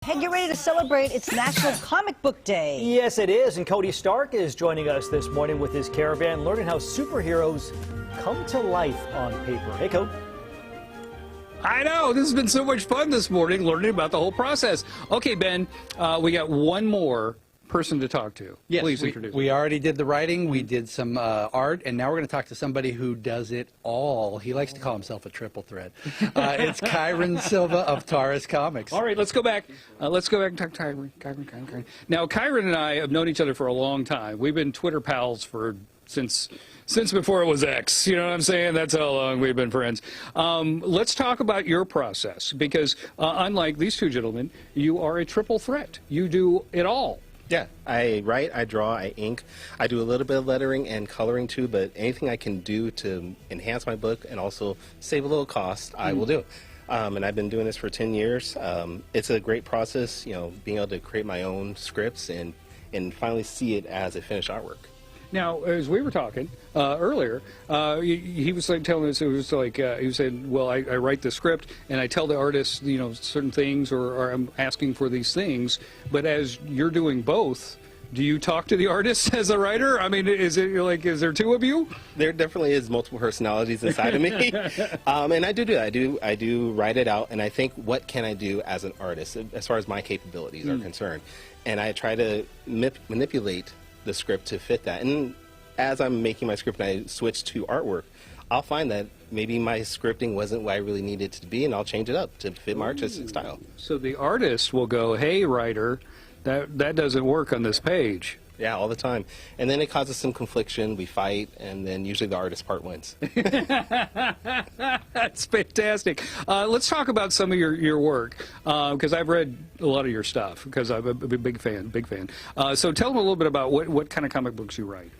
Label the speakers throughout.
Speaker 1: Hey, get ready to celebrate. It's National Comic Book Day.
Speaker 2: Yes, it is. And Cody Stark is joining us this morning with his Caravan, learning how superheroes come to life on paper. Hey, Cody.
Speaker 3: I know. This has been so much fun this morning, learning about the whole process. Okay, Ben, we got one more person to talk to.
Speaker 4: Yes,
Speaker 3: Please introduce.
Speaker 4: We already did the writing, we did some art, and now we're going to talk to somebody who does it all. He likes to call himself a triple threat. It's Caravan Silva of Taurus Comics.
Speaker 3: All right, let's go back. Let's go back and talk to Caravan. Now, Caravan and I have known each other for a long time. We've been Twitter pals since before it was X. You know what I'm saying? That's how long we've been friends. Let's talk about your process, because unlike these two gentlemen, you are a triple threat. You do it all.
Speaker 5: Yeah, I write, I draw, I ink. I do a little bit of lettering and coloring too, but anything I can do to enhance my book and also save a little cost, I will do. And I've been doing this for 10 years. It's a great process, you know, being able to create my own scripts and finally see it as a finished artwork.
Speaker 3: Now, as we were talking earlier, he was like telling us, it was like he was saying, well, I write the script and I tell the artist, you know, certain things, or I'm asking for these things. But as you're doing both, do you talk to the artist as a writer? I mean, is there two of you?
Speaker 5: There definitely is multiple personalities inside of me, and I do that. I do write it out, and I think, what can I do as an artist as far as my capabilities are concerned, and I try to manipulate the script to fit that. And as I'm making my script and I switch to artwork, I'll find that maybe my scripting wasn't what I really needed it to be, and I'll change it up to fit my artistic style.
Speaker 3: So the artist will go, hey, writer, that doesn't work on this page.
Speaker 5: Yeah, all the time. And then it causes some confliction, we fight, and then usually the artist part wins.
Speaker 3: That's fantastic. Let's talk about some of your work, because I've read a lot of your stuff, because I'm a big fan. So tell them a little bit about what kind of comic books you write.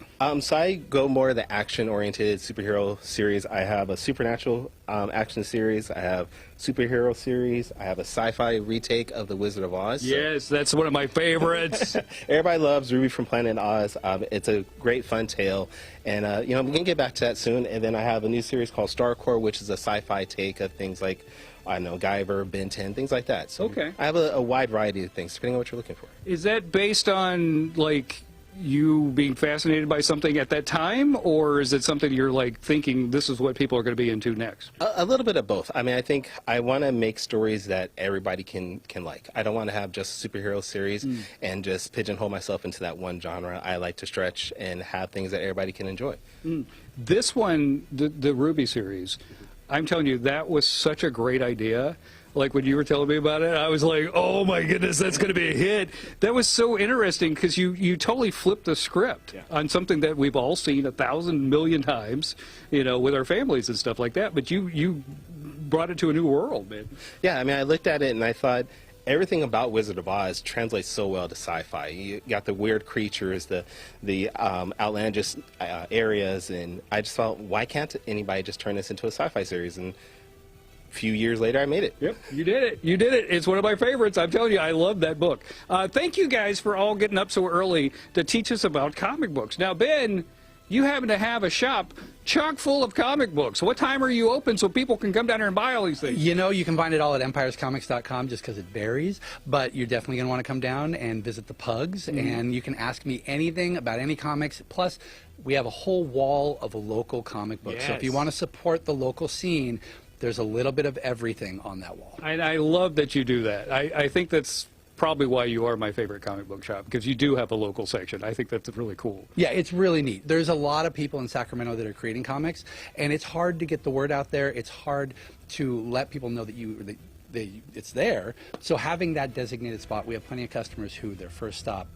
Speaker 5: So I go more the action-oriented superhero series. I have a supernatural action series. I have superhero series. I have a sci-fi retake of The Wizard of Oz.
Speaker 3: Yes, that's one of my favorites.
Speaker 5: Everybody loves Ruby from Planet Oz. It's a great, fun tale. And, you know, I'm going to get back to that soon. And then I have a new series called StarCorps, which is a sci-fi take of things like, I don't know, Guyver, Ben 10, things like that. So
Speaker 3: okay.
Speaker 5: I have a wide variety of things, depending on what you're looking for.
Speaker 3: Is that based on, like, you being fascinated by something at that time, or is it something you're like thinking this is what people are going to be into next?
Speaker 5: A little bit of both. I mean, I think I want to make stories that everybody can like. I don't want to have just a superhero series and just pigeonhole myself into that one genre. I like to stretch and have things that everybody can enjoy.
Speaker 3: This one, the Ruby series, I'm telling you, that was such a great idea. Like when you were telling me about it, I was like, oh my goodness, that's going to be a hit. That was so interesting, because you totally flipped the script on something that we've all seen 1,000 million times, you know, with our families and stuff like that. But you brought it to a new world, man.
Speaker 5: Yeah, I mean, I looked at it and I thought, everything about Wizard of Oz translates so well to sci-fi. You got the weird creatures, the outlandish areas, and I just thought, why can't anybody just turn this into a sci-fi series? And few years later, I made it.
Speaker 3: Yep, you did it. You did it. It's one of my favorites. I'm telling you, I love that book. Thank you guys for all getting up so early to teach us about comic books. Now, Ben, you happen to have a shop chock full of comic books. What time are you open so people can come down here and buy all these things?
Speaker 4: You know, you can find it all at empirescomics.com, just because it varies, but you're definitely going to want to come down and visit the Pugs, and you can ask me anything about any comics. Plus, we have a whole wall of local comic books.
Speaker 3: Yes.
Speaker 4: So if you want to support the local scene, there's a little bit of everything on that wall.
Speaker 3: I love that you do that. I think that's probably why you are my favorite comic book shop, because you do have a local section. I think that's really cool.
Speaker 4: Yeah, it's really neat. There's a lot of people in Sacramento that are creating comics, and it's hard to get the word out there. It's hard to let people know that it's there. So having that designated spot, we have plenty of customers who their first stop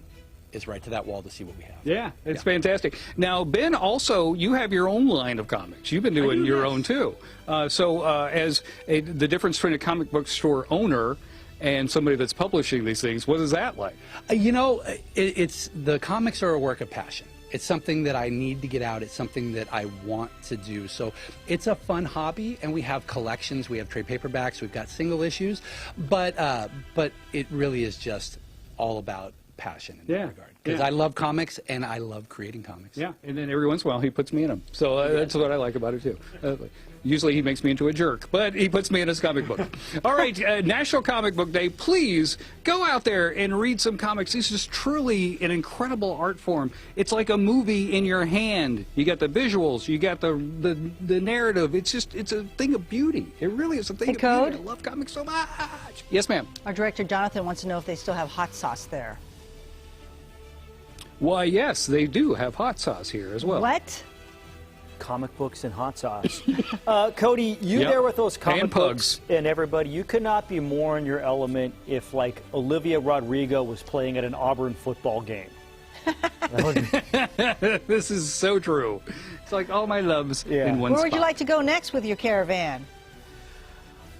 Speaker 4: is right to that wall to see what we have.
Speaker 3: Yeah, it's fantastic. Now, Ben, also, you have your own line of comics. You've been doing your own, too. As the difference between a comic book store owner and somebody that's publishing these things, what is that like?
Speaker 4: You know, the comics are a work of passion. It's something that I need to get out. It's something that I want to do. So it's a fun hobby, and we have collections. We have trade paperbacks. We've got single issues. But it really is just all about passion in
Speaker 3: Yeah,
Speaker 4: that regard. Because
Speaker 3: yeah.
Speaker 4: I love comics and I love creating comics.
Speaker 3: Yeah, and then every once in a while he puts me in them. So that's what I like about it too. Usually he makes me into a jerk, but he puts me in his comic book. All right, National Comic Book Day. Please go out there and read some comics. This is truly an incredible art form. It's like a movie in your hand. You got the visuals, you got the narrative. It's a thing of beauty. It really is a thing of
Speaker 1: Cody?
Speaker 3: beauty. I love comics so much. Yes, ma'am.
Speaker 1: Our director Jonathan wants to know if they still have hot sauce there.
Speaker 3: Why, yes, they do have hot sauce here as well.
Speaker 1: What?
Speaker 2: Comic books and hot sauce. Cody, you
Speaker 3: Yep.
Speaker 2: there with those comic
Speaker 3: And
Speaker 2: books
Speaker 3: pugs.
Speaker 2: and everybody, you could not be more in your element if, like, Olivia Rodrigo was playing at an Auburn football game.
Speaker 3: This is so true. It's like all my loves
Speaker 2: Yeah.
Speaker 3: in one
Speaker 1: Where
Speaker 3: spot.
Speaker 1: would you like to go next with your caravan?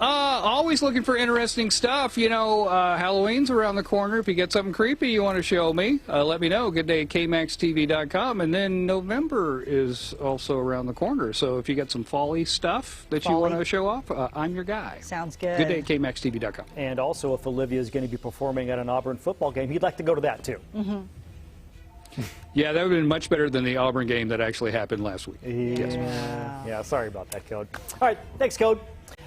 Speaker 3: Always looking for interesting stuff. You know, Halloween's around the corner. If you get something creepy you want to show me, let me know. Good day at kmaxtv.com. And then November is also around the corner. So if you got some folly stuff that you want to show off, I'm your guy.
Speaker 1: Sounds good.
Speaker 3: Good day at kmaxtv.com.
Speaker 2: And also, if Olivia is going to be performing at an Auburn football game, he'd like to go to that too.
Speaker 3: Yeah, that would have been much better than the Auburn game that actually happened last week.
Speaker 2: Yeah, sorry about that, Code. All right, thanks, Code.